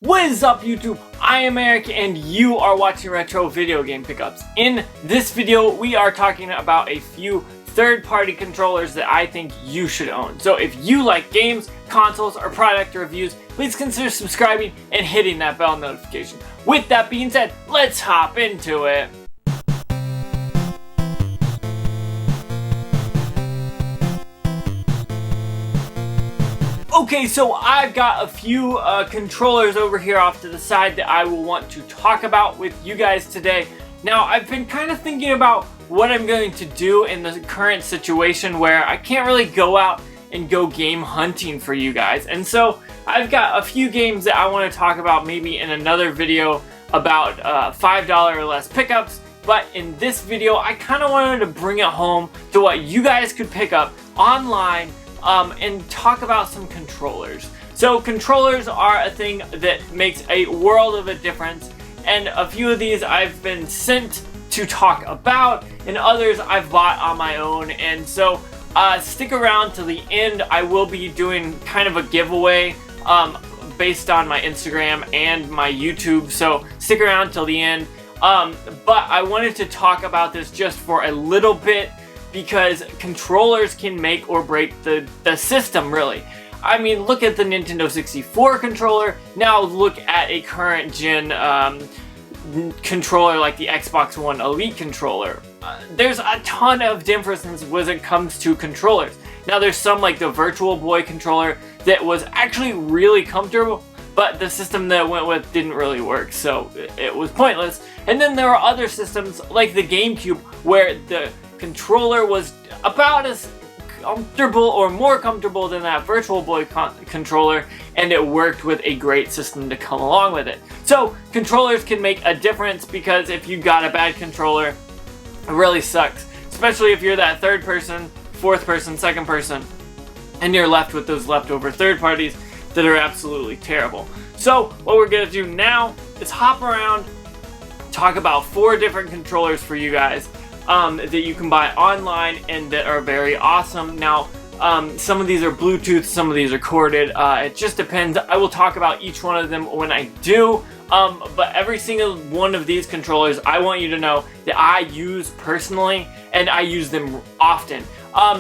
What is up, YouTube? I am Eric and you are watching Retro Video Game Pickups. In this video, we are talking about a few third-party controllers that I think you should own. So if you like games, consoles, or product reviews, please consider subscribing and hitting that bell notification. With that being said, let's hop into it. Okay, so I've got a few controllers over here off to the side that I will want to talk about with you guys today. Now, I've been kind of thinking about what I'm going to do in the current situation where I can't really go out and go game hunting for you guys. And so I've got a few games that I want to talk about maybe in another video about $5 or less pickups. But in this video, I kind of wanted to bring it home to what you guys could pick up online and talk about some controllers. So controllers are a thing that makes a world of a difference, and a few of these I've been sent to talk about, and others I've bought on my own. And so stick around till the end. I will be doing kind of a giveaway based on my Instagram and my YouTube, so stick around till the end. But I wanted to talk about this just for a little bit, because controllers can make or break the system, really. I mean, look at the Nintendo 64 controller, now look at a current gen controller like the Xbox One Elite controller. There's a ton of differences when it comes to controllers. Now there's some like the Virtual Boy controller that was actually really comfortable, but the system that it went with didn't really work, so it was pointless. And then there are other systems like the GameCube where the controller was about as comfortable or more comfortable than that Virtual Boy controller, and it worked with a great system to come along with it. So controllers can make a difference, because if you got a bad controller, it really sucks, especially if you're that third person, fourth person, second person, and you're left with those leftover third parties that are absolutely terrible. So what we're gonna do now is hop around, talk about 4 different controllers for you guys that you can buy online and that are very awesome. Now, some of these are Bluetooth, some of these are corded. It just depends. I will talk about each one of them when I do. But every single one of these controllers, I want you to know that I use personally, and I use them often.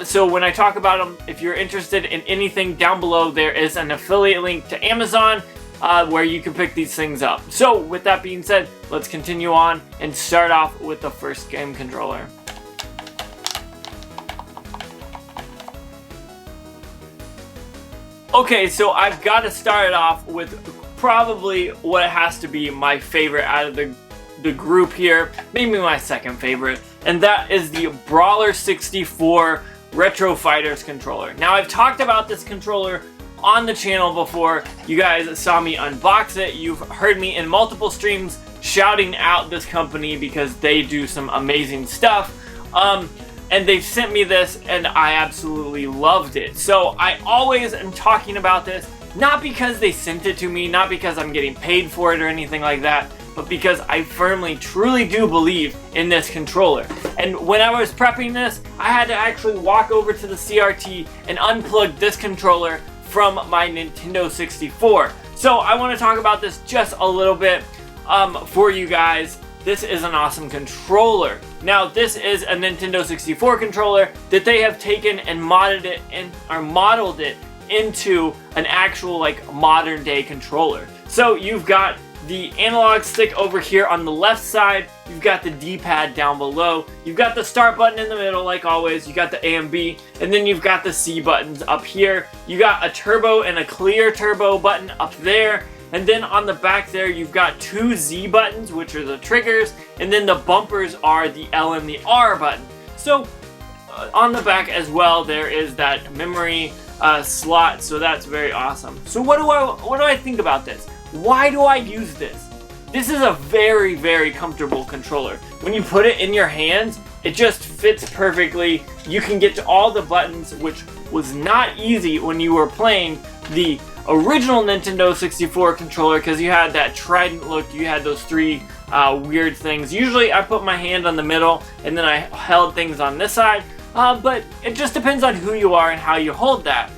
So when I talk about them, if you're interested in anything, down below there is an affiliate link to Amazon where you can pick these things up. So with that being said, let's continue on and start off with the first game controller. Okay, so I've got to start it off with probably what has to be my favorite out of the group here, maybe my second favorite, and that is the Brawler 64 Retro Fighters controller. Now, I've talked about this controller on the channel before. You guys saw me unbox it. You've heard me in multiple streams shouting out this company because they do some amazing stuff. And they've sent me this and I absolutely loved it. So I always am talking about this, not because they sent it to me, not because I'm getting paid for it or anything like that, but because I firmly, truly do believe in this controller. And when I was prepping this, I had to actually walk over to the CRT and unplug this controller from my Nintendo 64. So I want to talk about this just a little bit for you guys. This is an awesome controller. Now, this is a Nintendo 64 controller that they have taken and modded it into an actual like modern day controller. So you've got the analog stick over here on the left side, you've got the D-pad down below, you've got the start button in the middle like always, you got the A and B, and then you've got the C buttons up here. You got a turbo and a clear turbo button up there, and then on the back there you've got 2 Z buttons, which are the triggers, and then the bumpers are the L and the R button. So on the back as well there is that memory slot, so that's very awesome. So what do I think about this? Why do I use this? This is a very, very comfortable controller. When you put it in your hands, it just fits perfectly. You can get to all the buttons, which was not easy when you were playing the original Nintendo 64 controller, because you had that trident look, you had those 3 weird things. Usually I put my hand on the middle and then I held things on this side, but it just depends on who you are and how you hold that.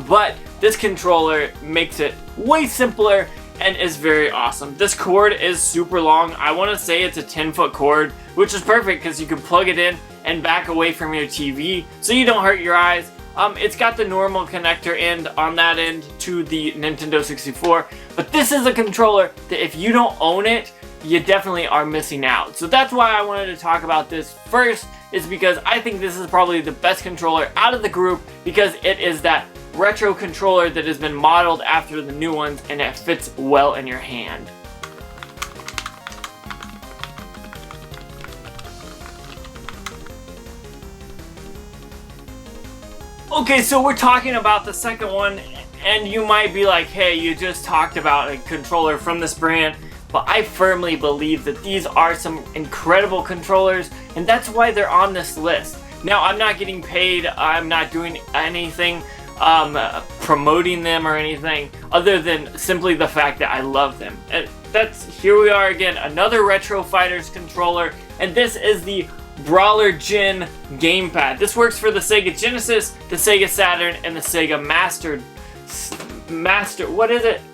But this controller makes it way simpler, and is very awesome. This cord is super long. I want to say it's a 10-foot cord, which is perfect because you can plug it in and back away from your TV so you don't hurt your eyes. It's got the normal connector end on that end to the Nintendo 64, but this is a controller that if you don't own it, you definitely are missing out. So that's why I wanted to talk about this first, is because I think this is probably the best controller out of the group because it is that retro controller that has been modeled after the new ones and it fits well in your hand. Okay, so we're talking about the second one, and you might be like, hey, you just talked about a controller from this brand, but I firmly believe that these are some incredible controllers, and that's why they're on this list. Now, I'm not getting paid, I'm not doing anything promoting them or anything other than simply the fact that I love them. And here we are again, another Retro Fighters controller, and this is the Brawler Gym gamepad. This works for the Sega Genesis, the Sega Saturn, and the Sega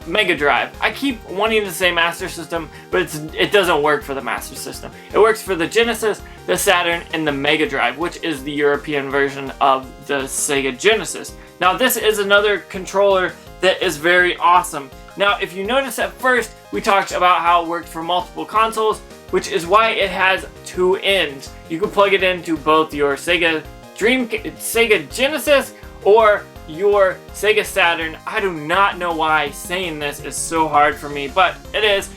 Mega Drive. I keep wanting to say Master System, but it doesn't work for the Master System. It works for the Genesis, the Saturn, and the Mega Drive, which is the European version of the Sega Genesis. Now this is another controller that is very awesome. Now if you notice at first, we talked about how it worked for multiple consoles, which is why it has two ends. You can plug it into both your Sega Genesis or your Sega Saturn. I do not know why saying this is so hard for me, but it is.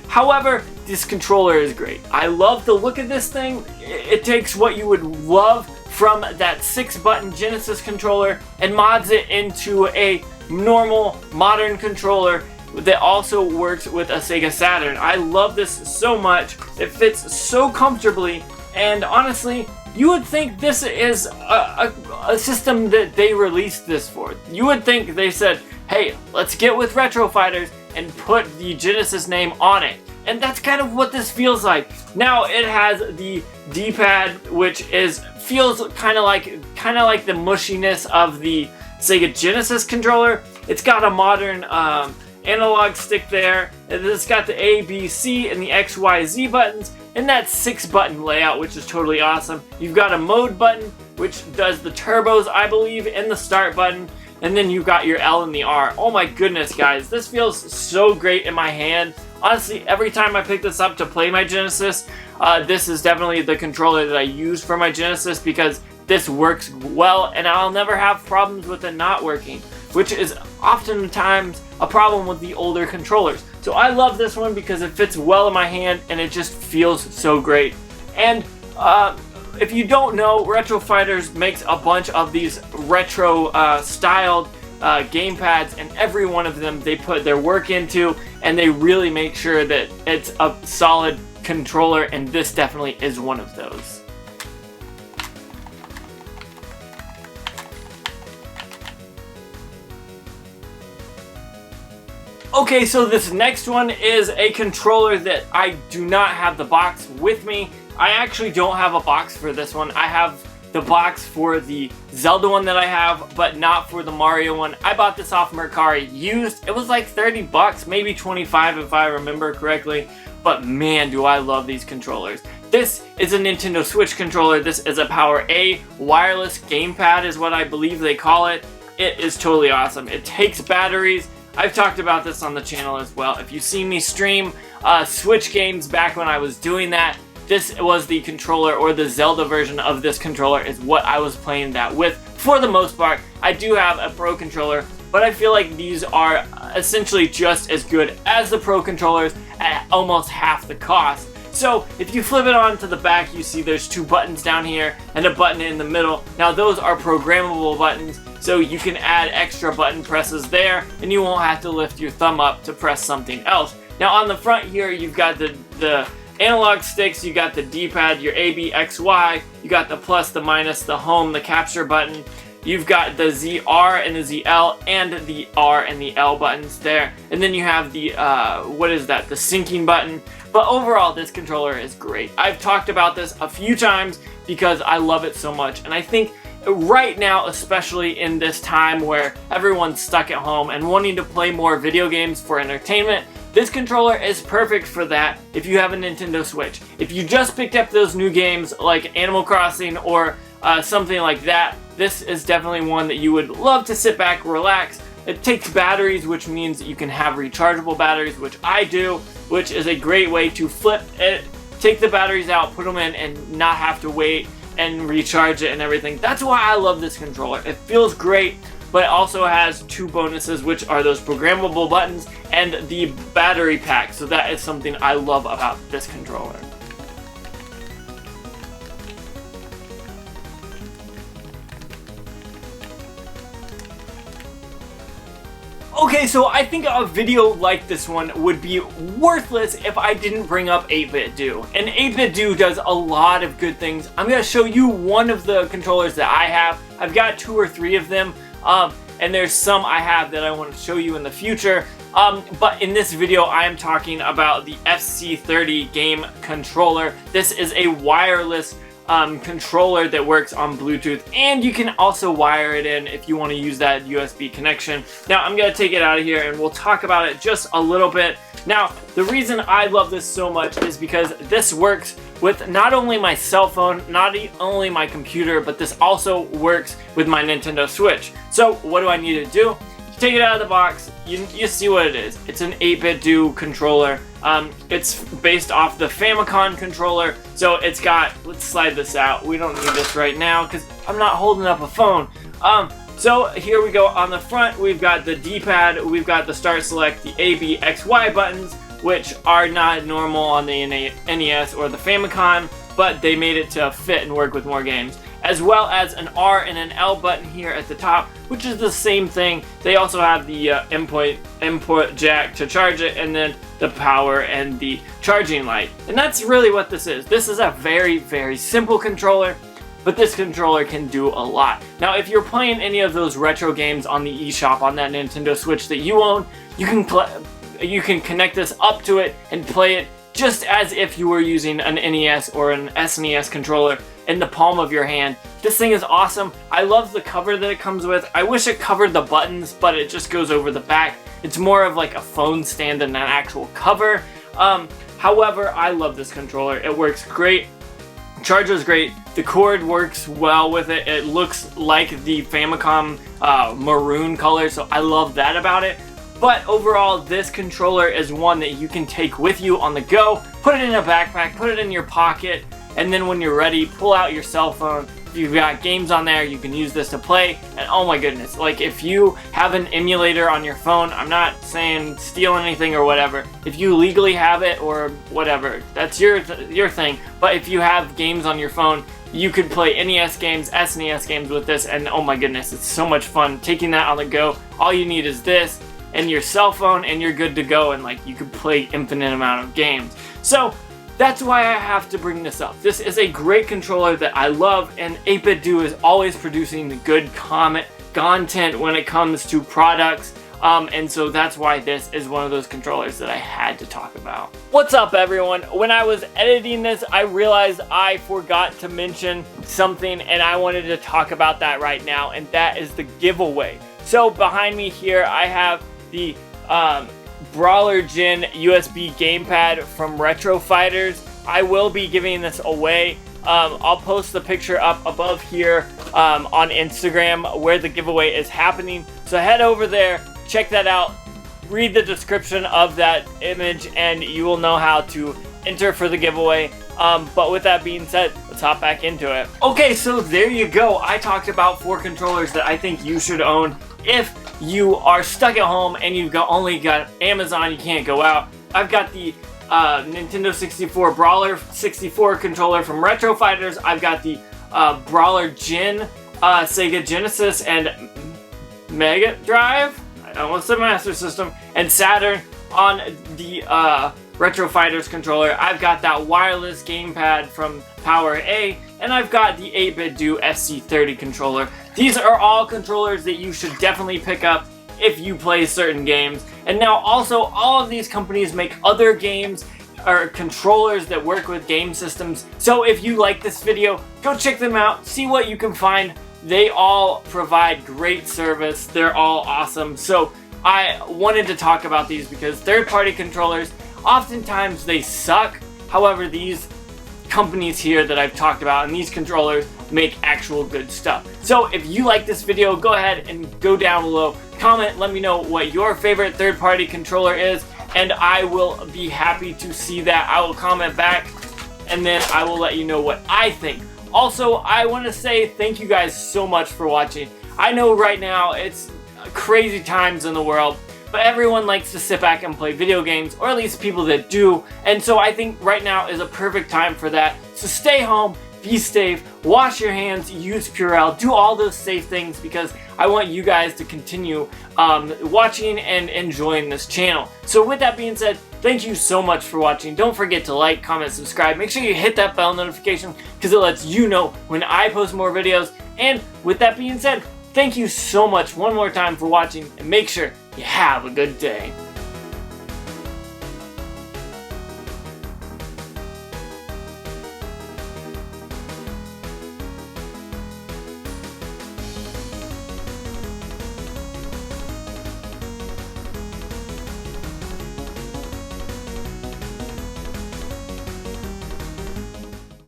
However, this controller is great. I love the look of this thing. It takes what you would love from that 6-button Genesis controller and mods it into a normal modern controller that also works with a Sega Saturn. I love this so much. It fits so comfortably, and honestly, you would think this is a system that they released this for. You would think they said, hey, let's get with Retro Fighters and put the Genesis name on it. And that's kind of what this feels like. Now it has the D-pad, which feels kind of like the mushiness of the Sega Genesis controller. It's got a modern analog stick there, and it's got the A, B, C, and the X, Y, Z buttons, and that 6-button layout, which is totally awesome. You've got a mode button, which does the turbos, I believe, and the start button, and then you've got your L and the R. Oh my goodness, guys, this feels so great in my hand. Honestly, every time I pick this up to play my Genesis, this is definitely the controller that I use for my Genesis because this works well, and I'll never have problems with it not working, which is oftentimes a problem with the older controllers. So I love this one because it fits well in my hand and it just feels so great. And if you don't know, Retro Fighters makes a bunch of these retro styled gamepads, and every one of them they put their work into, and they really make sure that it's a solid controller, and this definitely is one of those. Okay, so this next one is a controller that I do not have the box with me. I actually don't have a box for this one. I have the box for the Zelda one that I have, but not for the Mario one. I bought this off Mercari used. It was like 30 bucks, maybe 25 if I remember correctly. But man, do I love these controllers. This is a Nintendo Switch controller. This is a PowerA wireless gamepad is what I believe they call it. It is totally awesome. It takes batteries. I've talked about this on the channel as well. If you've seen me stream Switch games back when I was doing that, this was the controller, or the Zelda version of this controller is what I was playing that with for the most part. I do have a Pro controller, but I feel like these are essentially just as good as the Pro controllers at almost half the cost. So if you flip it on to the back, you see there's two buttons down here and a button in the middle. Now those are programmable buttons, so you can add extra button presses there and you won't have to lift your thumb up to press something else. Now on the front here, you've got the analog sticks, you got the D-pad, your A, B, X, Y, you got the plus, the minus, the home, the capture button. You've got the ZR and the ZL and the R and the L buttons there. And then you have the, the syncing button. But overall, this controller is great. I've talked about this a few times because I love it so much. And I think right now, especially in this time where everyone's stuck at home and wanting to play more video games for entertainment, this controller is perfect for that if you have a Nintendo Switch. If you just picked up those new games like Animal Crossing or something like that, this is definitely one that you would love to sit back, relax. It takes batteries, which means that you can have rechargeable batteries, which I do, which is a great way to flip it, take the batteries out, put them in, and not have to wait and recharge it and everything. That's why I love this controller. It feels great, but it also has two bonuses, which are those programmable buttons and the battery pack. So that is something I love about this controller. Okay, so I think a video like this one would be worthless if I didn't bring up 8BitDo. And 8BitDo does a lot of good things. I'm going to show you one of the controllers that I have. I've got 2 or 3 of them, and there's some I have that I want to show you in the future. But in this video, I am talking about the SC30 game controller. This is a wireless controller that works on Bluetooth, and you can also wire it in if you want to use that USB connection. Now I'm going to take it out of here and we'll talk about it just a little bit. Now the reason I love this so much is because this works with not only my cell phone, not only my computer, but this also works with my Nintendo Switch. So what do I need to do? Take it out of the box, you see what it is. It's an 8BitDo controller. It's based off the Famicom controller, so it's got, let's slide this out. We don't need this right now because I'm not holding up a phone. So here we go. On the front, we've got the D-pad, we've got the start, select, the A, B, X, Y buttons, which are not normal on the NES or the Famicom, but they made it to fit and work with more games. As well as an R and an L button here at the top, which is the same thing. They also have the input jack to charge it, and then the power and the charging light. And that's really what this is. This is a very, very simple controller, but this controller can do a lot. Now, if you're playing any of those retro games on the eShop on that Nintendo Switch that you own, you can connect this up to it and play it just as if you were using an NES or an SNES controller in the palm of your hand. This thing is awesome. I love the cover that it comes with. I wish it covered the buttons, but it just goes over the back. It's more of like a phone stand than an actual cover. However, I love this controller. It works great. Charges great. The cord works well with it. It looks like the Famicom maroon color, so I love that about it. But overall, this controller is one that you can take with you on the go, put it in a backpack, put it in your pocket, and then when you're ready, pull out your cell phone. If you've got games on there, you can use this to play. And oh my goodness, like if you have an emulator on your phone, I'm not saying steal anything or whatever. If you legally have it or whatever, that's your thing. But if you have games on your phone, you could play NES games, SNES games with this, and oh my goodness, it's so much fun taking that on the go. All you need is this and your cell phone, and you're good to go, and like you could play infinite amount of games. So that's why I have to bring this up. This is a great controller that I love, and 8BitDo is always producing good content when it comes to products. And so that's why this is one of those controllers that I had to talk about. What's up, everyone? When I was editing this, I realized I forgot to mention something, and I wanted to talk about that right now, and that is the giveaway. So behind me here, I have the Brawler Gym USB gamepad from Retro Fighters. I will be giving this away. I'll post the picture up above here on Instagram where the giveaway is happening. So head over there, check that out, read the description of that image, and you will know how to enter for the giveaway. But with that being said, let's hop back into it. Okay, so there you go. I talked about 4 controllers that I think you should own if you are stuck at home and you've only got Amazon, you can't go out. I've got the Nintendo 64 Brawler 64 controller from Retro Fighters. I've got the Brawler Gym Sega Genesis and Mega Drive. I almost said Master System and Saturn on the Retro Fighters controller. I've got that wireless gamepad from PowerA, and I've got the 8BitDo SC30 controller. These are all controllers that you should definitely pick up if you play certain games. And now also, all of these companies make other games or controllers that work with game systems. So if you like this video, go check them out, see what you can find. They all provide great service. They're all awesome. So I wanted to talk about these because third-party controllers, oftentimes they suck. However, these companies here that I've talked about and these controllers make actual good stuff. So if you like this video, go ahead and go down below, comment, let me know what your favorite third-party controller is, and I will be happy to see that. I will comment back, and then I will let you know what I think. Also, I want to say thank you guys so much for watching. I know right now it's crazy times in the world, but everyone likes to sit back and play video games, or at least people that do, and so I think right now is a perfect time for that. So stay home, be safe, wash your hands, use Purell, do all those safe things because I want you guys to continue watching and enjoying this channel. So with that being said, thank you so much for watching. Don't forget to like, comment, subscribe. Make sure you hit that bell notification because it lets you know when I post more videos. And with that being said, thank you so much one more time for watching, and make sure you have a good day.